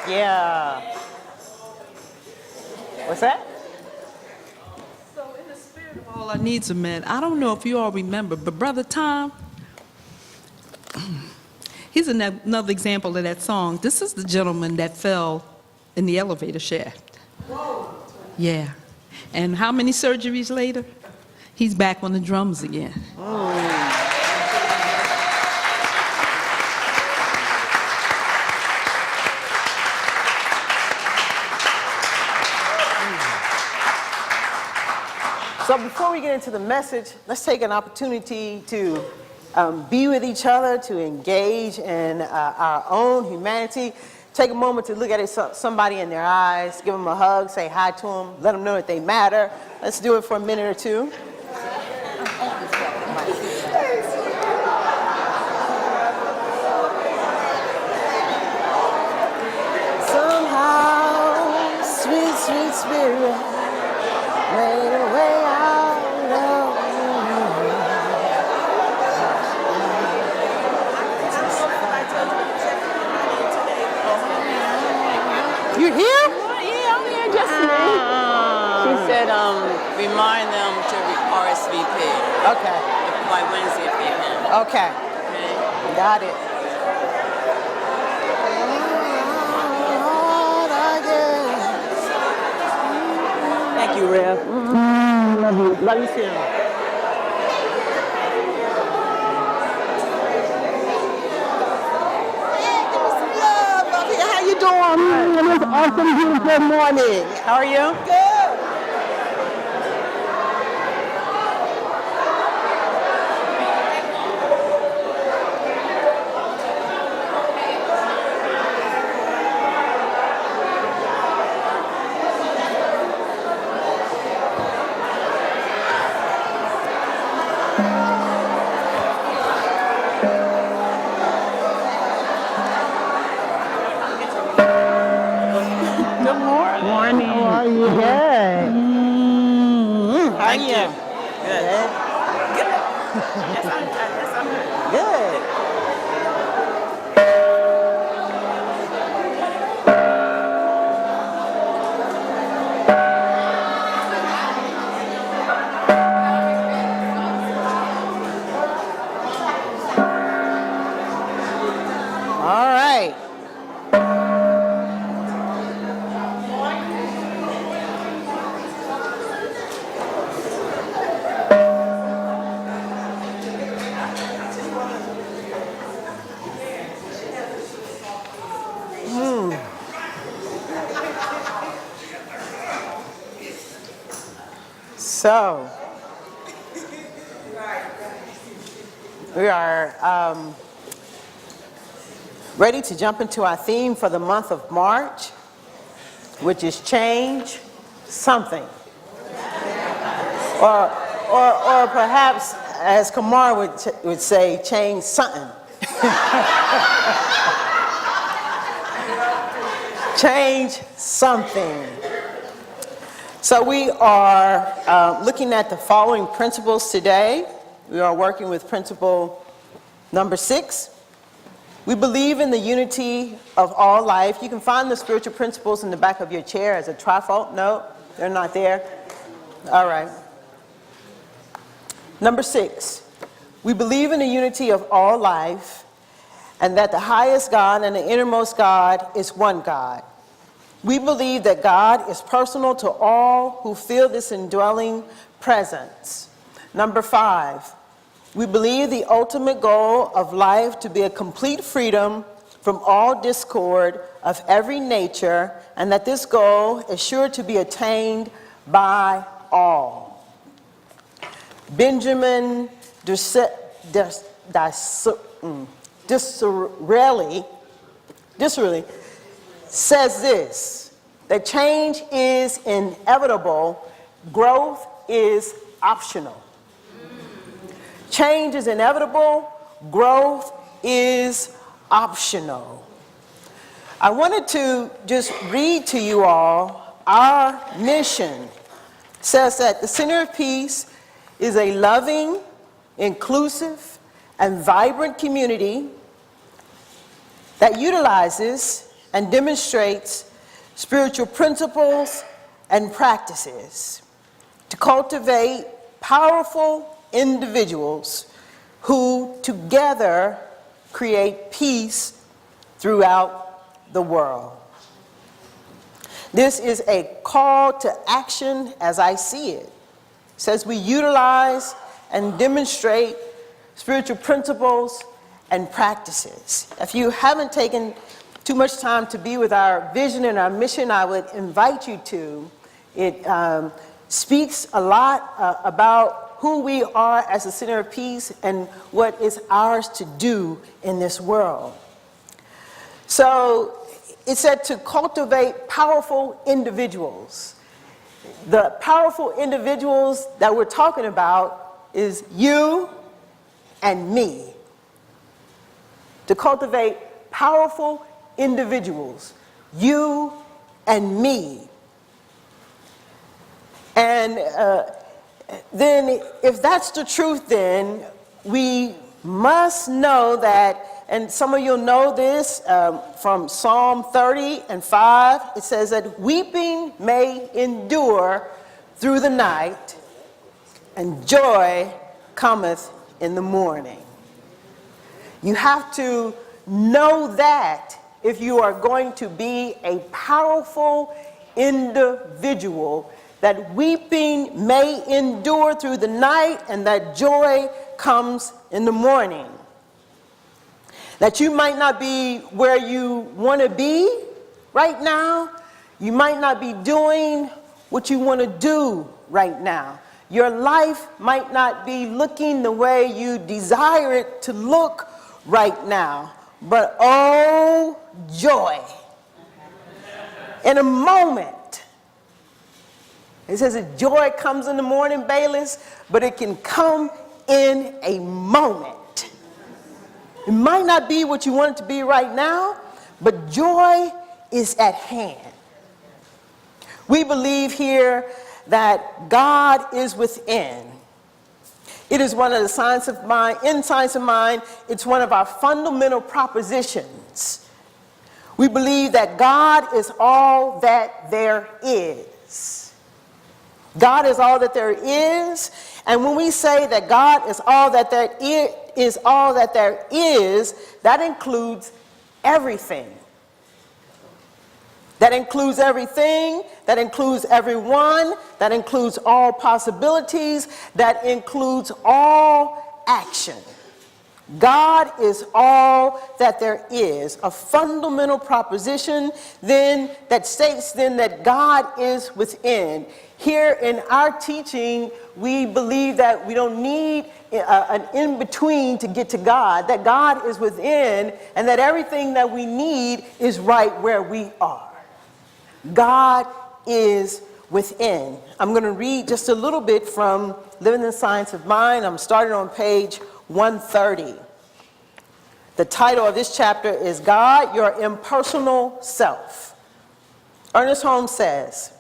Yeah. What's that? So in the spirit of all our needs are met, I don't know if you all remember, but Brother Tom, he's another example of that song. This is the gentleman that fell in the elevator shaft. Whoa. Yeah. And how many surgeries later? He's back on the drums again. So before we get into the message, let's take an opportunity to be with each other, to engage in our own humanity. Take a moment to look at somebody in their eyes, give them a hug, say hi to them, let them know that they matter. Let's do it for a minute or two. Somehow, sweet, sweet spirit made a way out of me. You here? Yeah, I'm here just today. She said, remind them to RSVP. Okay. By Wednesday if they can. Okay. Okay. Got it. Thank you, Rev. Love you. Love you too. How you doing? It was awesome, beautiful morning. How are you? Good. Good morning. Morning. How are you? Good. How are you? Good. Good. Good. All right. So, we are ready to jump into our theme for the month of March, which is change something. Or perhaps, as Kamar would say, change something. Change something. So we are looking at the following principles today. We are working with principle number 6. We believe in the unity of all life. You can find the spiritual principles in the back of your chair as a trifold. No, they're not there. All right. Number 6. We believe in the unity of all life and that the highest God and the innermost God is one God. We believe that God is personal to all who feel this indwelling presence. Number 5, we believe the ultimate goal of life to be a complete freedom from all discord of every nature, and that this goal is sure to be attained by all. Benjamin Disraeli says this, that change is inevitable, growth is optional. Change is inevitable, growth is optional. I wanted to just read to you all our mission. It says that the Center of Peace is a loving, inclusive, and vibrant community that utilizes and demonstrates spiritual principles and practices to cultivate powerful individuals who together create peace throughout the world. This is a call to action as I see it. It says we utilize and demonstrate spiritual principles and practices. If you haven't taken too much time to be with our vision and our mission, I would invite you to. It speaks a lot about who we are as a center of peace and what is ours to do in this world. So it said to cultivate powerful individuals. The powerful individuals that we're talking about is you and me. To cultivate powerful individuals, you and me. And then if that's the truth, then we must know that, and some of you'll know this from Psalm 30:5, it says that weeping may endure through the night, and joy cometh in the morning. You have to know that if you are going to be a powerful individual, that weeping may endure through the night and that joy comes in the morning. That you might not be where you want to be right now. You might not be doing what you want to do right now. Your life might not be looking the way you desire it to look right now. But oh, joy. In a moment. It says that joy comes in the morning, Bayless, but it can come in a moment. It might not be what you want it to be right now, but joy is at hand. We believe here that God is within. It is one of the science of mind, in science of mind, it's one of our fundamental propositions. We believe that God is all that there is. God is all that there is, and when we say that God is all that there is all that there is, that includes everything. That includes everything, that includes everyone, that includes all possibilities, that includes all action. God is all that there is, a fundamental proposition then that states then that God is within. Here in our teaching, we believe that we don't need an in-between to get to God, that God is within and that everything that we need is right where we are. God is within. I'm going to read just a little bit from Living the Science of Mind. I'm starting on page 130. The title of this chapter is God, Your Impersonal Self. Ernest Holmes says,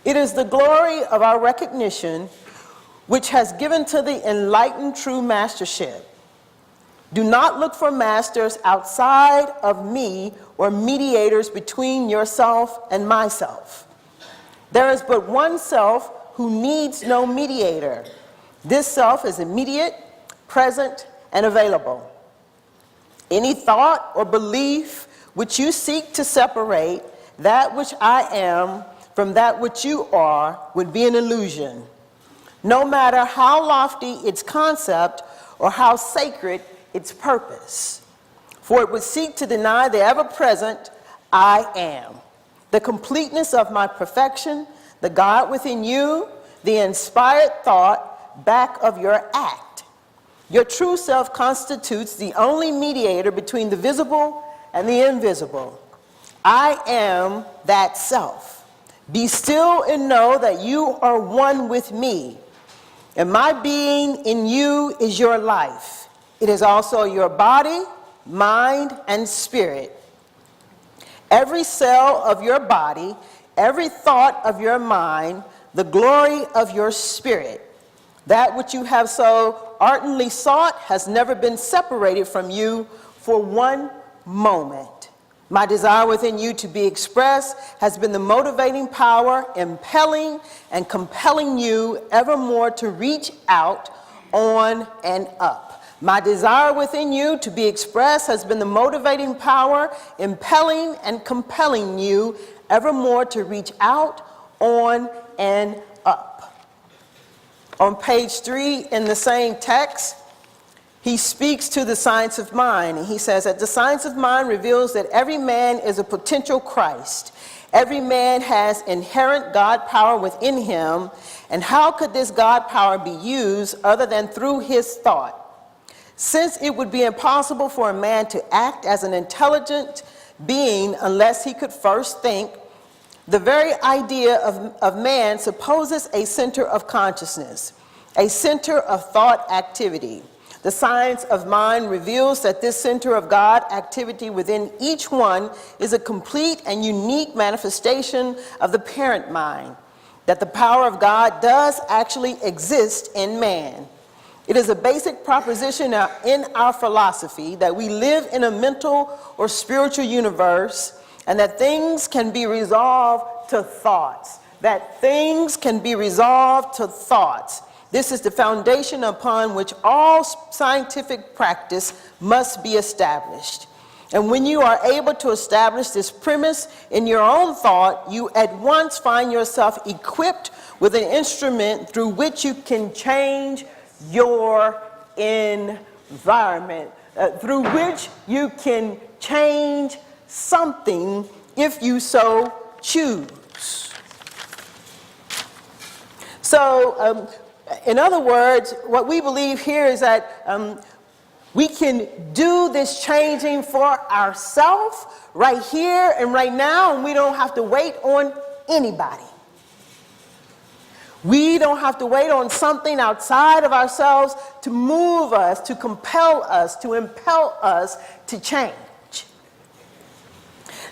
"It is the glory of our recognition which has given to the enlightened true mastership. Do not look for masters outside of me or mediators between yourself and myself. There is but one self who needs no mediator. This self is immediate, present, and available. Any thought or belief which you seek to separate that which I am from that which you are would be an illusion, no matter how lofty its concept or how sacred its purpose. For it would seek to deny the ever-present I am, the completeness of my perfection, the God within you, the inspired thought back of your act. Your true self constitutes the only mediator between the visible and the invisible. I am that self. Be still and know that you are one with me, and my being in you is your life. It is also your body, mind, and spirit. Every cell of your body, every thought of your mind, the glory of your spirit. That which you have so ardently sought has never been separated from you for one moment. My desire within you to be expressed has been the motivating power, impelling and compelling you evermore to reach out, on and up. My desire within you to be expressed has been the motivating power, impelling and compelling you evermore to reach out, on and up. On page 3 in the same text, he speaks to the science of mind. And he says that the science of mind reveals that every man is a potential Christ. Every man has inherent God power within him. And how could this God power be used other than through his thought? Since it would be impossible for a man to act as an intelligent being unless he could first think, the very idea of man supposes a center of consciousness, a center of thought activity. The science of mind reveals that this center of God activity within each one is a complete and unique manifestation of the parent mind, that the power of God does actually exist in man. It is a basic proposition in our philosophy that we live in a mental or spiritual universe and that things can be resolved to thoughts. That things can be resolved to thoughts. This is the foundation upon which all scientific practice must be established. And when you are able to establish this premise in your own thought, you at once find yourself equipped with an instrument through which you can change your environment, through which you can change something if you so choose. So, in other words, what we believe here is that we can do this changing for ourselves right here and right now, and we don't have to wait on anybody. We don't have to wait on something outside of ourselves to move us, to compel us, to impel us to change.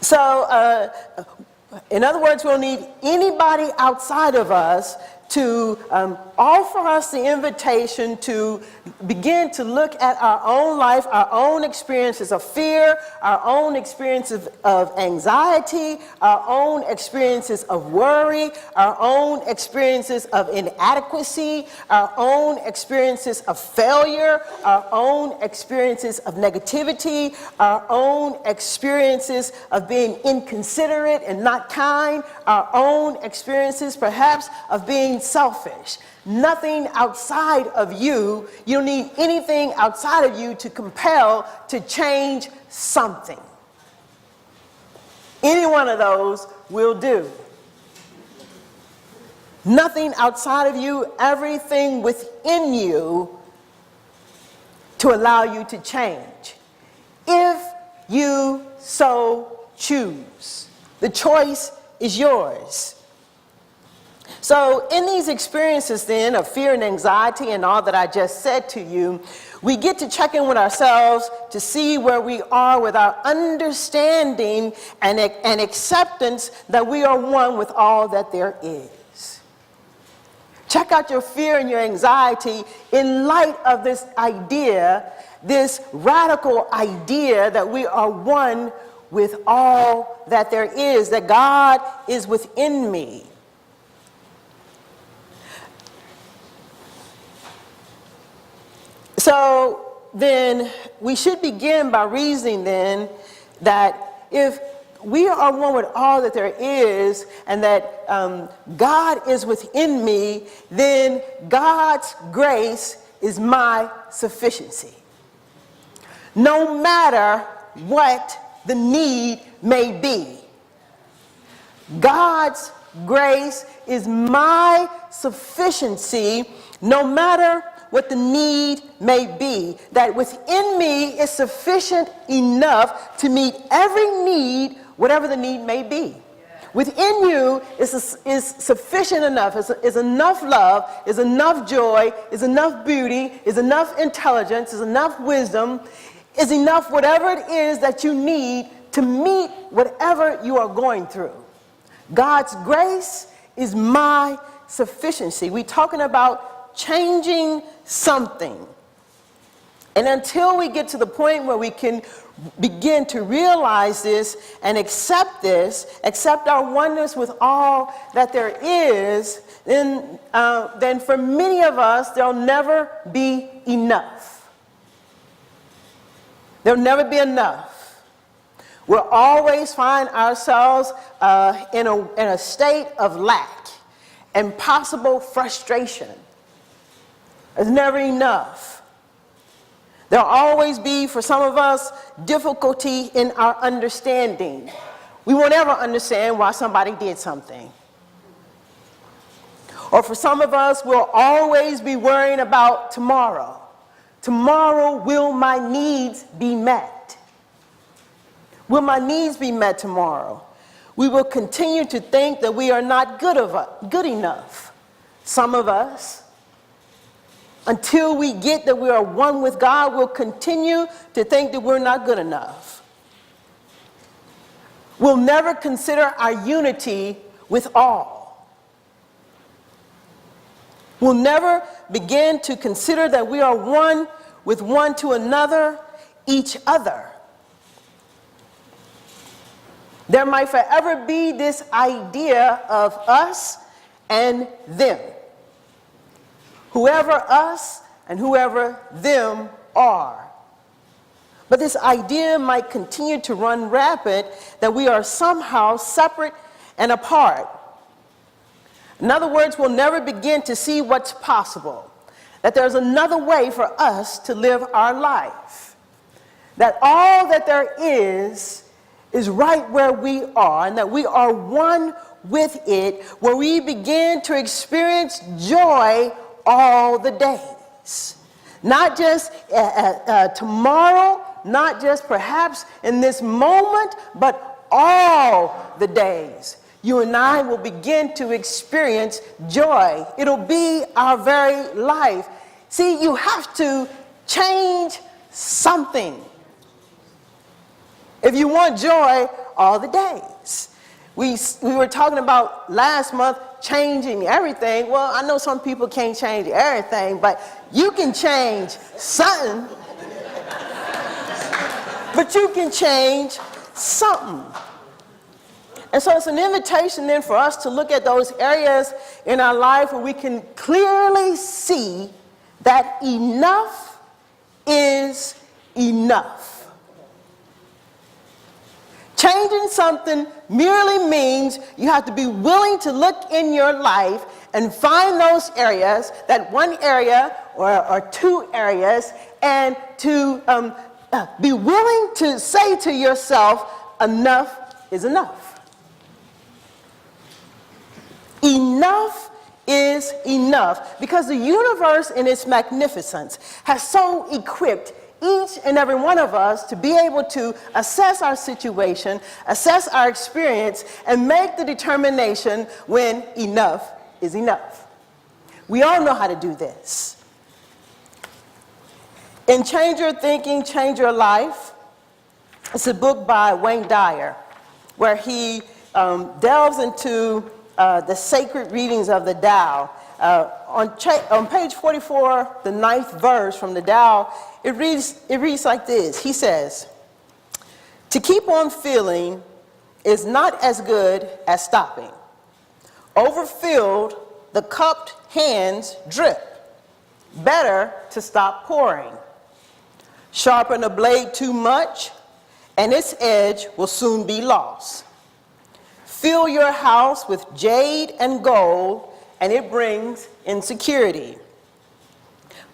So, in other words, we don't need anybody outside of us to offer us the invitation to begin to look at our own life, our own experiences of fear, our own experiences of anxiety, our own experiences of worry, our own experiences of inadequacy, our own experiences of failure, our own experiences of negativity, our own experiences of being inconsiderate and not kind, our own experiences perhaps of being selfish. Nothing outside of you. You don't need anything outside of you to compel to change something. Any one of those will do. Nothing outside of you, everything within you to allow you to change. If you so choose. The choice is yours. So in these experiences then of fear and anxiety and all that I just said to you, we get to check in with ourselves to see where we are with our understanding and acceptance that we are one with all that there is. Check out your fear and your anxiety in light of this idea, this radical idea that we are one with all that there is, that God is within me. So then we should begin by reasoning then that if we are one with all that there is and that God is within me, then God's grace is my sufficiency. No matter what the need may be, God's grace is my sufficiency no matter what the need may be, that within me is sufficient enough to meet every need, whatever the need may be. Within you is sufficient enough, is enough love, is enough joy, is enough beauty, is enough intelligence, is enough wisdom, is enough whatever it is that you need to meet whatever you are going through. God's grace is my sufficiency. We're talking about changing something. And until we get to the point where we can begin to realize this and accept this, accept our oneness with all that there is, then for many of us, there'll never be enough. There'll never be enough. We'll always find ourselves in a state of lack and possible frustration. It's never enough. There'll always be, for some of us, difficulty in our understanding. We won't ever understand why somebody did something. Or for some of us, we'll always be worrying about tomorrow. Tomorrow, will my needs be met? Will my needs be met tomorrow? We will continue to think that we are not good enough. Some of us. Until we get that we are one with God, we'll continue to think that we're not good enough. We'll never consider our unity with all. We'll never begin to consider that we are one with one to another, each other. There might forever be this idea of us and them. Whoever us and whoever them are. But this idea might continue to run rapid that we are somehow separate and apart. In other words, we'll never begin to see what's possible. That there's another way for us to live our life. That all that there is right where we are, and that we are one with it, where we begin to experience joy all the days. Not just tomorrow, not just perhaps in this moment, but all the days. You and I will begin to experience joy. It'll be our very life. See, you have to change something if you want joy all the days. We were talking about last month changing everything. Well, I know some people can't change everything, but you can change something. But you can change something. And so it's an invitation then for us to look at those areas in our life where we can clearly see that enough is enough. Changing something merely means you have to be willing to look in your life and find those areas, that one area or two areas, and to be willing to say to yourself, enough is enough. Enough is enough, because the universe in its magnificence has so equipped each and every one of us to be able to assess our situation, assess our experience, and make the determination when enough is enough. We all know how to do this. In Change Your Thinking, Change Your Life, it's a book by Wayne Dyer, where he delves into the sacred readings of the Tao. On page 44, the 9th verse from the Tao, it reads like this. He says, "To keep on feeling is not as good as stopping. Overfilled, the cupped hands drip. Better to stop pouring. Sharpen a blade too much, and its edge will soon be lost. Fill your house with jade and gold, and it brings insecurity.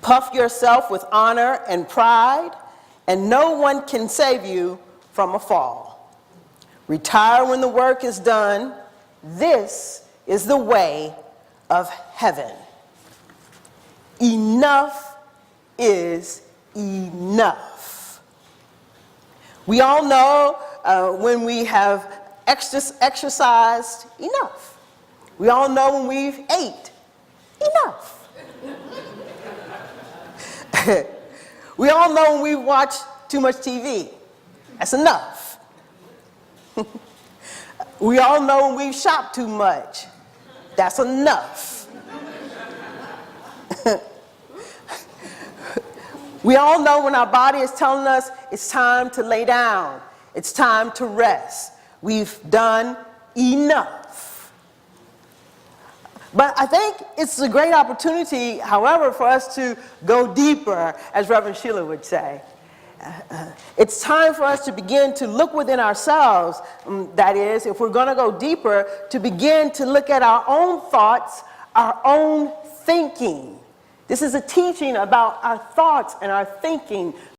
Puff yourself with honor and pride, and no one can save you from a fall. Retire when the work is done. This is the way of heaven." Enough is enough. We all know when we have exercised enough. We all know when we've ate enough. We all know when we've watched too much TV. That's enough. We all know when we've shopped too much. That's enough. We all know when our body is telling us it's time to lay down, it's time to rest. We've done enough. But I think it's a great opportunity, however, for us to go deeper, as Reverend Sheila would say. It's time for us to begin to look within ourselves. That is, if we're going to go deeper, to begin to look at our own thoughts, our own thinking. This is a teaching about our thoughts and our thinking